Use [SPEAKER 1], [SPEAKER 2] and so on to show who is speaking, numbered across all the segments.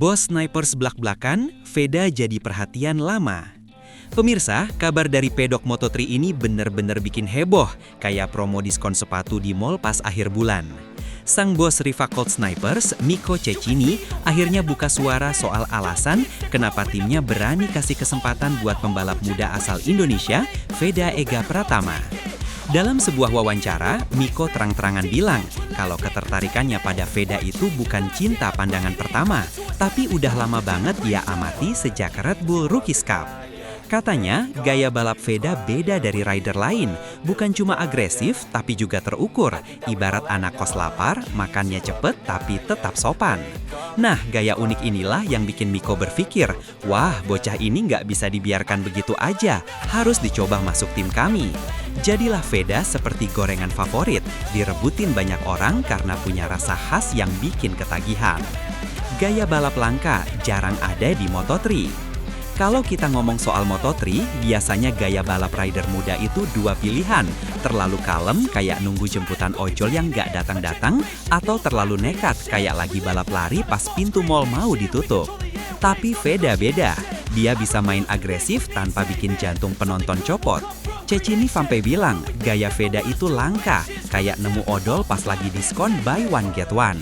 [SPEAKER 1] Bos snipers blak-blakan, Veda jadi perhatian lama. Pemirsa, kabar dari pedok Moto3 ini bener-bener bikin heboh, kayak promo diskon sepatu di mall pas akhir bulan. Sang bos Riva Colt Snipers, Miko Cecchini, akhirnya buka suara soal alasan kenapa timnya berani kasih kesempatan buat pembalap muda asal Indonesia, Veda Ega Pratama. Dalam sebuah wawancara, Miko terang-terangan bilang kalau ketertarikannya pada Veda itu bukan cinta pandangan pertama, tapi udah lama banget ia amati sejak Red Bull Rookies Cup. Katanya, gaya balap Veda beda dari rider lain, bukan cuma agresif tapi juga terukur, ibarat anak kos lapar, makannya cepet tapi tetap sopan. Nah, gaya unik inilah yang bikin Miko berpikir, wah bocah ini nggak bisa dibiarkan begitu aja, harus dicoba masuk tim kami. Jadilah Veda seperti gorengan favorit, direbutin banyak orang karena punya rasa khas yang bikin ketagihan. Gaya balap langka jarang ada di Moto3. Kalau kita ngomong soal Moto3, biasanya gaya balap rider muda itu dua pilihan. Terlalu kalem kayak nunggu jemputan ojol yang nggak datang-datang, atau terlalu nekat kayak lagi balap lari pas pintu mall mau ditutup. Tapi Veda beda, dia bisa main agresif tanpa bikin jantung penonton copot. Cecchini sampai bilang, gaya Veda itu langka, kayak nemu odol pas lagi diskon buy one get one.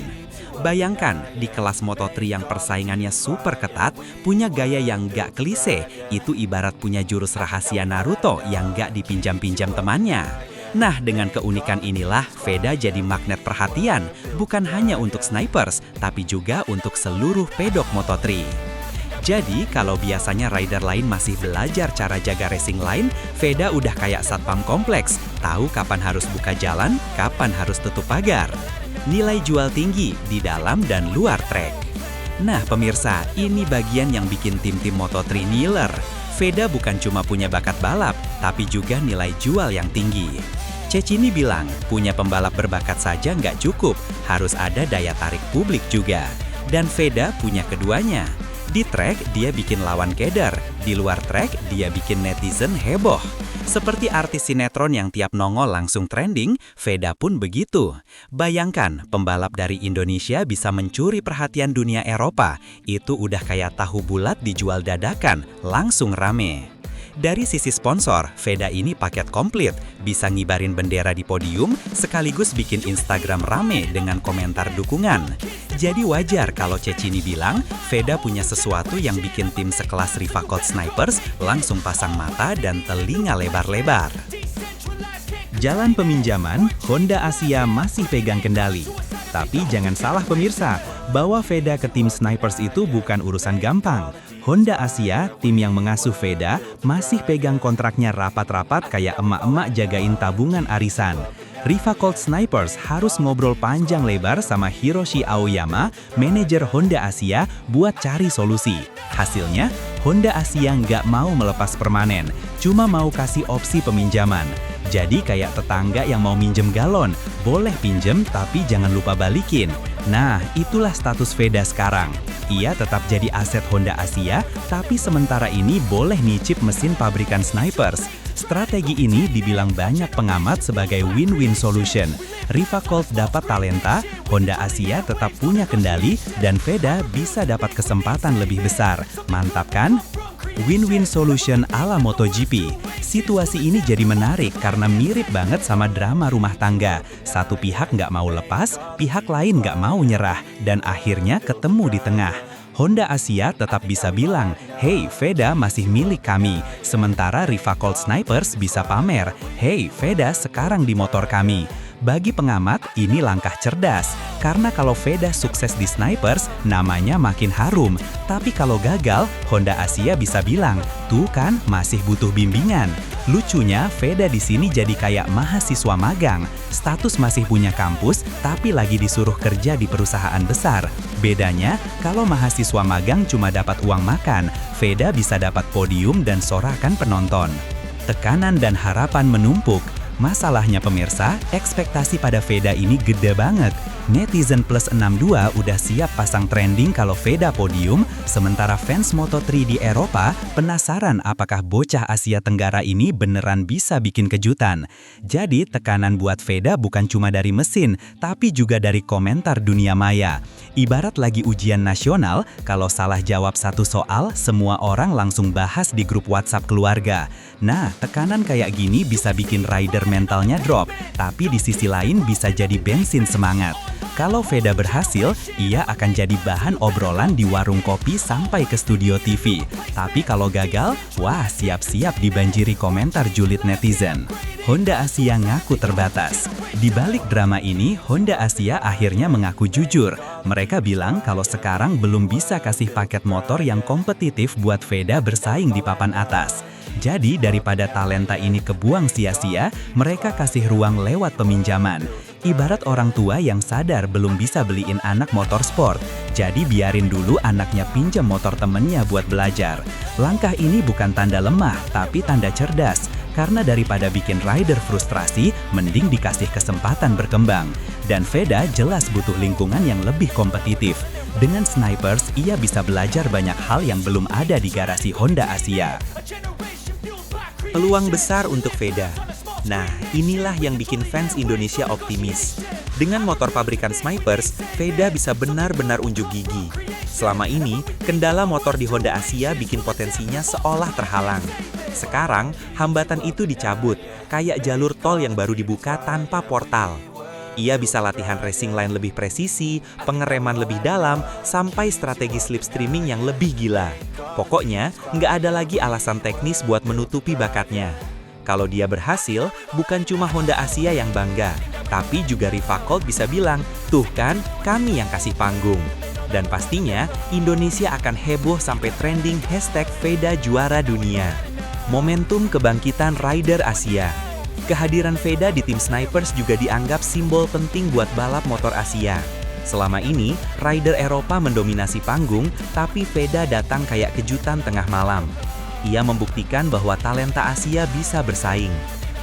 [SPEAKER 1] Bayangkan, di kelas Moto3 yang persaingannya super ketat, punya gaya yang gak klise, itu ibarat punya jurus rahasia Naruto yang gak dipinjam-pinjam temannya. Nah, dengan keunikan inilah, Veda jadi magnet perhatian, bukan hanya untuk snipers, tapi juga untuk seluruh pedok Moto3. Jadi, kalau biasanya rider lain masih belajar cara jaga racing line, Veda udah kayak satpam kompleks, tahu kapan harus buka jalan, kapan harus tutup pagar. Nilai jual tinggi di dalam dan luar trek. Nah pemirsa, ini bagian yang bikin tim-tim Moto3 ngiler. Veda bukan cuma punya bakat balap, tapi juga nilai jual yang tinggi. Cecchini bilang, punya pembalap berbakat saja nggak cukup, harus ada daya tarik publik juga. Dan Veda punya keduanya. Di trek, dia bikin lawan keder. Di luar trek, dia bikin netizen heboh. Seperti artis sinetron yang tiap nongol langsung trending, Veda pun begitu. Bayangkan, pembalap dari Indonesia bisa mencuri perhatian dunia Eropa. Itu udah kayak tahu bulat dijual dadakan, langsung rame. Dari sisi sponsor, Veda ini paket komplit, bisa ngibarin bendera di podium, sekaligus bikin Instagram rame dengan komentar dukungan. Jadi wajar kalau Cecchini bilang, Veda punya sesuatu yang bikin tim sekelas Riva Colt Snipers langsung pasang mata dan telinga lebar-lebar. Jalan peminjaman, Honda Asia masih pegang kendali. Tapi jangan salah pemirsa, bawa Veda ke tim Snipers itu bukan urusan gampang. Honda Asia, tim yang mengasuh Veda, masih pegang kontraknya rapat-rapat kayak emak-emak jagain tabungan arisan. Riva Colt Snipers harus ngobrol panjang lebar sama Hiroshi Aoyama, manajer Honda Asia, buat cari solusi. Hasilnya, Honda Asia nggak mau melepas permanen, cuma mau kasih opsi peminjaman. Jadi kayak tetangga yang mau minjem galon, boleh pinjem tapi jangan lupa balikin. Nah, itulah status Veda sekarang. Ia tetap jadi aset Honda Asia, tapi sementara ini boleh nyicip mesin pabrikan Snipers. Strategi ini dibilang banyak pengamat sebagai win-win solution. Riva Colt dapat talenta, Honda Asia tetap punya kendali, dan Veda bisa dapat kesempatan lebih besar. Mantap kan? Win-win solution ala MotoGP. Situasi ini jadi menarik karena mirip banget sama drama rumah tangga. Satu pihak nggak mau lepas, pihak lain nggak mau nyerah, dan akhirnya ketemu di tengah. Honda Asia tetap bisa bilang, hey Veda masih milik kami. Sementara Riva Colt Snipers bisa pamer, hey Veda sekarang di motor kami. Bagi pengamat, ini langkah cerdas. Karena kalau Veda sukses di Snipers, namanya makin harum. Tapi kalau gagal, Honda Asia bisa bilang, tuh kan masih butuh bimbingan. Lucunya, Veda di sini jadi kayak mahasiswa magang. Status masih punya kampus, tapi lagi disuruh kerja di perusahaan besar. Bedanya, kalau mahasiswa magang cuma dapat uang makan, Veda bisa dapat podium dan sorakan penonton. Tekanan dan harapan menumpuk. Masalahnya pemirsa, ekspektasi pada Veda ini gede banget.
[SPEAKER 2] Netizen Plus 62 udah siap pasang trending kalau Veda podium, sementara fans Moto3 di Eropa penasaran apakah bocah Asia Tenggara ini beneran bisa bikin kejutan. Jadi tekanan buat Veda bukan cuma dari mesin, tapi juga dari komentar dunia maya. Ibarat lagi ujian nasional, kalau salah jawab satu soal, semua orang langsung bahas di grup WhatsApp keluarga. Nah, tekanan kayak gini bisa bikin rider mentalnya drop, tapi di sisi lain bisa jadi bensin semangat. Kalau Veda berhasil, ia akan jadi bahan obrolan di warung kopi sampai ke studio TV. Tapi kalau gagal, wah siap-siap dibanjiri komentar julid netizen. Honda Asia ngaku terbatas. Di balik drama ini, Honda Asia akhirnya mengaku jujur. Mereka bilang kalau sekarang belum bisa kasih paket motor yang kompetitif buat Veda bersaing di papan atas. Jadi daripada talenta ini kebuang sia-sia, mereka kasih ruang lewat peminjaman. Ibarat orang tua yang sadar belum bisa beliin anak motor sport, jadi biarin dulu anaknya pinjam motor temennya buat belajar. Langkah ini bukan tanda lemah, tapi tanda cerdas. Karena daripada bikin rider frustrasi, mending dikasih kesempatan berkembang. Dan Veda jelas butuh lingkungan yang lebih kompetitif. Dengan Snipers, ia bisa belajar banyak hal yang belum ada di garasi Honda Asia.
[SPEAKER 1] Peluang besar untuk Veda. Nah, inilah yang bikin fans Indonesia optimis. Dengan motor pabrikan Snipers, Veda bisa benar-benar unjuk gigi. Selama ini, kendala motor di Honda Asia bikin potensinya seolah terhalang. Sekarang, hambatan itu dicabut, kayak jalur tol yang baru dibuka tanpa portal. Ia bisa latihan racing line lebih presisi, pengereman lebih dalam, sampai strategi slipstreaming yang lebih gila. Pokoknya, nggak ada lagi alasan teknis buat menutupi bakatnya. Kalau dia berhasil, bukan cuma Honda Asia yang bangga, tapi juga Rivacolt bisa bilang, tuh kan, kami yang kasih panggung. Dan pastinya, Indonesia akan heboh sampai trending #Veda juara dunia. Momentum kebangkitan rider Asia. Kehadiran Veda di tim Snipers juga dianggap simbol penting buat balap motor Asia. Selama ini, rider Eropa mendominasi panggung, tapi Veda datang kayak kejutan tengah malam. Ia membuktikan bahwa talenta Asia bisa bersaing.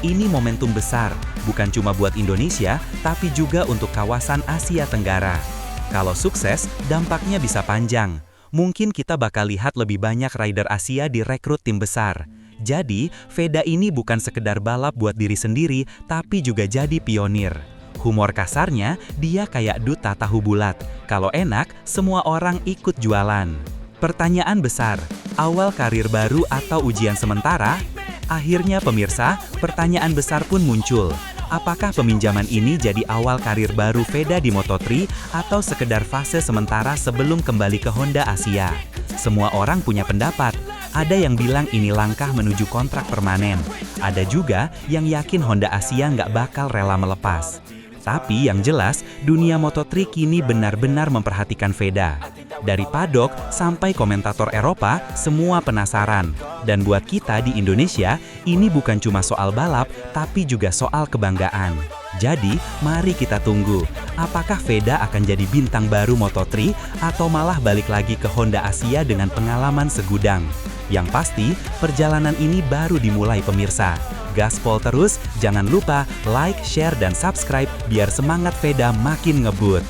[SPEAKER 1] Ini momentum besar, bukan cuma buat Indonesia, tapi juga untuk kawasan Asia Tenggara. Kalau sukses, dampaknya bisa panjang. Mungkin kita bakal lihat lebih banyak rider Asia direkrut tim besar. Jadi, Veda ini bukan sekedar balap buat diri sendiri, tapi juga jadi pionir. Humor kasarnya, dia kayak duta tahu bulat. Kalau enak, semua orang ikut jualan. Pertanyaan besar, awal karir baru atau ujian sementara? Akhirnya pemirsa, pertanyaan besar pun muncul. Apakah peminjaman ini jadi awal karir baru Veda di Moto3 atau sekedar fase sementara sebelum kembali ke Honda Asia? Semua orang punya pendapat. Ada yang bilang ini langkah menuju kontrak permanen. Ada juga yang yakin Honda Asia nggak bakal rela melepas. Tapi yang jelas, dunia Moto3 kini benar-benar memperhatikan Veda. Dari paddock sampai komentator Eropa, semua penasaran. Dan buat kita di Indonesia, ini bukan cuma soal balap, tapi juga soal kebanggaan. Jadi, mari kita tunggu. Apakah Veda akan jadi bintang baru Moto3 atau malah balik lagi ke Honda Asia dengan pengalaman segudang? Yang pasti, perjalanan ini baru dimulai pemirsa. Gaspol terus, jangan lupa like, share, dan subscribe biar semangat Veda makin ngebut.